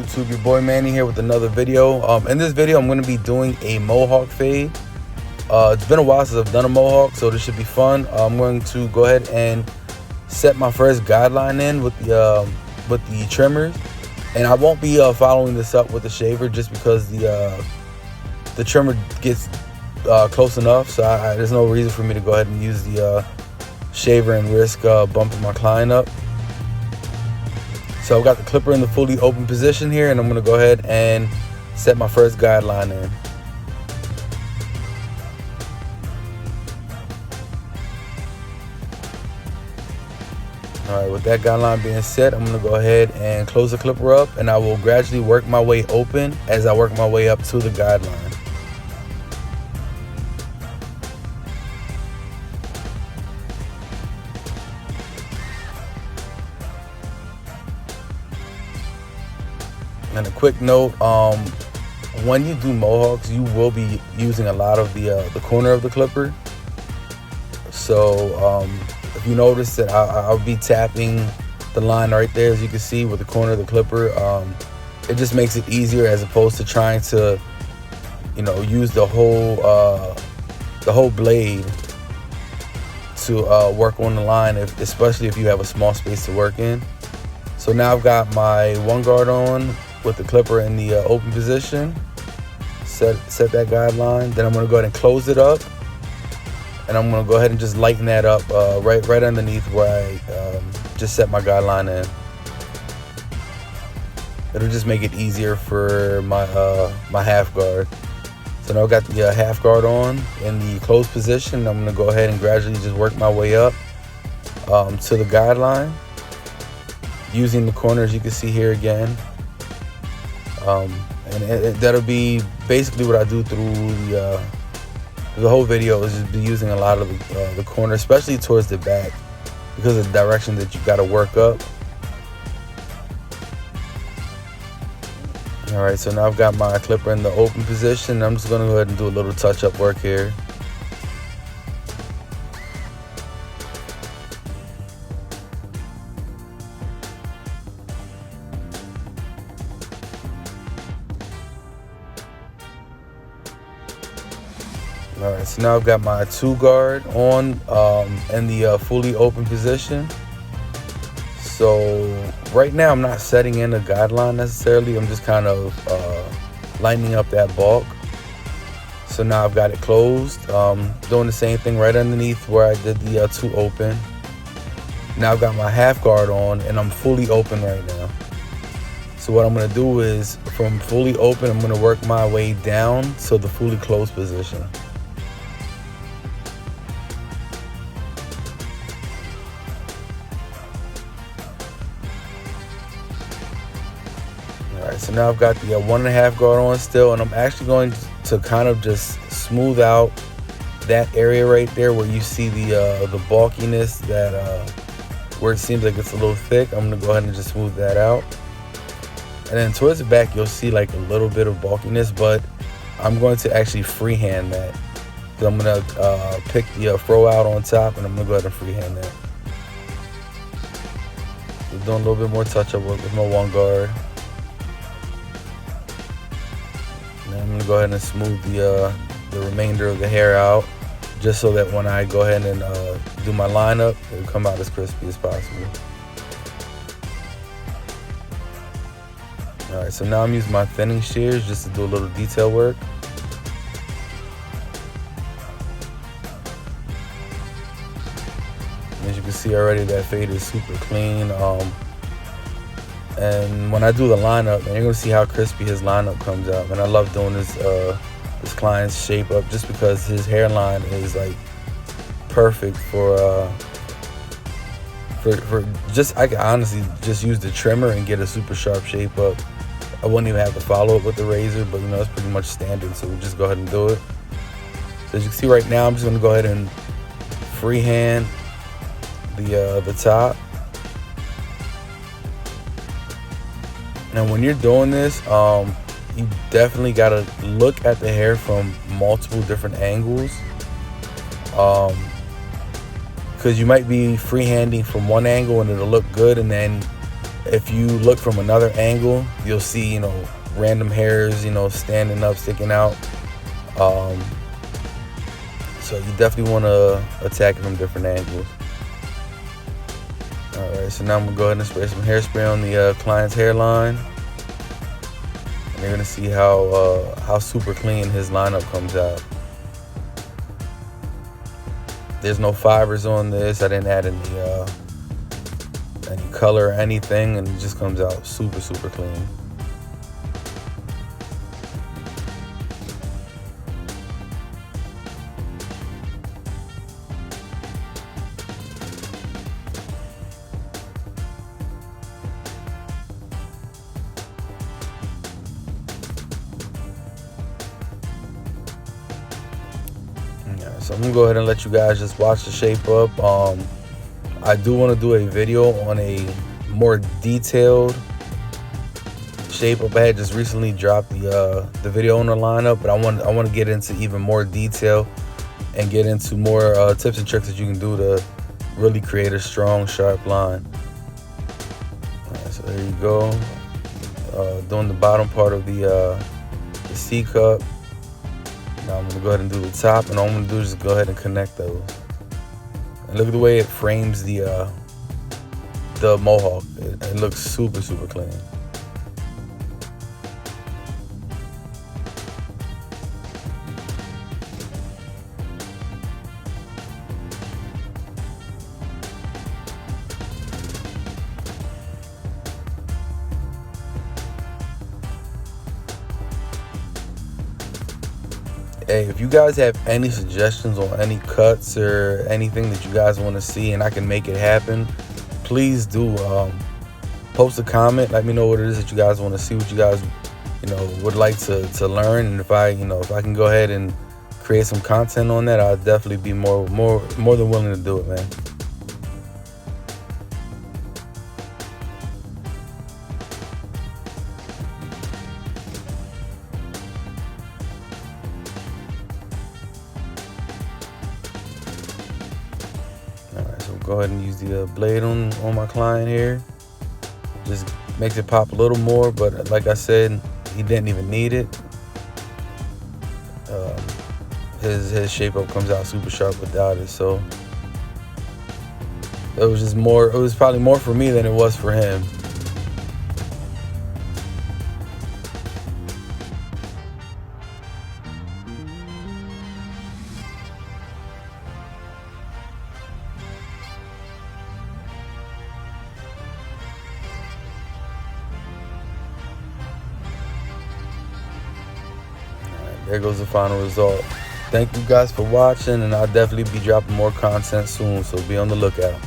YouTube? Your boy Manny here with another video. In this video, I'm going to be doing a Mohawk fade. It's been a while since I've done a Mohawk, so this should be fun. I'm going to go ahead and set my first guideline in with the trimmers, and I won't be following this up with the shaver just because the trimmer gets close enough. So there's no reason for me to go ahead and use the shaver and risk bumping my client up. So I've got the clipper in the fully open position here, and I'm going to go ahead and set my first guideline in. Alright, with that guideline being set, I'm going to go ahead and close the clipper up, and I will gradually work my way open as I work my way up to the guideline. And a quick note, when you do Mohawks, you will be using a lot of the corner of the clipper. So if you notice that I'll be tapping the line right there, as you can see, with the corner of the clipper. It just makes it easier as opposed to trying to, use the whole blade to work on the line, especially if you have a small space to work in. So now I've got my one guard on with the clipper in the open position. Set that guideline. Then I'm going to go ahead and close it up, and I'm going to go ahead and just lighten that up right underneath where I just set my guideline in. It'll just make it easier for my my half guard. So now I've got the half guard on in the closed position. I'm going to go ahead and gradually just work my way up to the guideline, using the corners you can see here again. And that'll be basically what I do through the whole video, is just be using a lot of the corner, especially towards the back, because of the direction that you got to work up. All right, so now I've got my clipper in the open position. I'm just going to go ahead and do a little touch-up work here. All right, so now I've got my two guard on in the fully open position. So right now I'm not setting in a guideline necessarily. I'm just kind of lining up that bulk. So now I've got it closed. Doing the same thing right underneath where I did the two open. Now I've got my half guard on, and I'm fully open right now. So what I'm going to do is, from fully open, I'm going to work my way down to the fully closed position. Alright, so now I've got the 1.5 guard on still, and I'm actually going to kind of just smooth out that area right there where you see the bulkiness, that where it seems like it's a little thick. I'm going to go ahead and just smooth that out. And then towards the back, you'll see like a little bit of bulkiness, but I'm going to actually freehand that. So I'm going to pick the fro out on top, and I'm going to go ahead and freehand that. So doing a little bit more touch-up work with my one guard. And I'm going to go ahead and smooth the remainder of the hair out, just so that when I go ahead and do my lineup, it'll come out as crispy as possible. Alright, so now I'm using my thinning shears just to do a little detail work. As you can see already, that fade is super clean. And when I do the lineup, and you're gonna see how crispy his lineup comes out. And I love doing this client's shape up, just because his hairline is like perfect for just, I can honestly just use the trimmer and get a super sharp shape up. I wouldn't even have to follow it with the razor, but it's pretty much standard, so we'll just go ahead and do it. So as you can see right now, I'm just gonna go ahead and freehand the top. And when you're doing this, you definitely gotta look at the hair from multiple different angles, because you might be freehanding from one angle and it'll look good, and then If you look from another angle, you'll see, random hairs, standing up, sticking out. So you definitely want to attack it from different angles. All right, so now I'm gonna go ahead and spray some hairspray on the client's hairline, and you're gonna see how super clean his lineup comes out. There's no fibers on this. I didn't add any color or anything, and it just comes out super, super clean. So I'm gonna go ahead and let you guys just watch the shape up. I do want to do a video on a more detailed shape up. I had just recently dropped the video on the lineup, but I want to get into even more detail and get into more tips and tricks that you can do to really create a strong, sharp line. All right, so there you go. Doing the bottom part of the C cup. Now I'm gonna go ahead and do the top, and all I'm gonna do is just go ahead and connect those. And look at the way it frames the Mohawk. It looks super, super clean. Hey, if you guys have any suggestions on any cuts or anything that you guys want to see and I can make it happen, please do post a comment. Let me know what it is that you guys want to see, what you guys would like to learn, and if I can go ahead and create some content on that, I'll definitely be more than willing to do it, man. Go ahead and use the blade on my client here. Just makes it pop a little more, but like I said, he didn't even need it. His shape up comes out super sharp without it, so it was just more. It was probably more for me than it was for him. There goes the final result. Thank you guys for watching, and I'll definitely be dropping more content soon, so be on the lookout.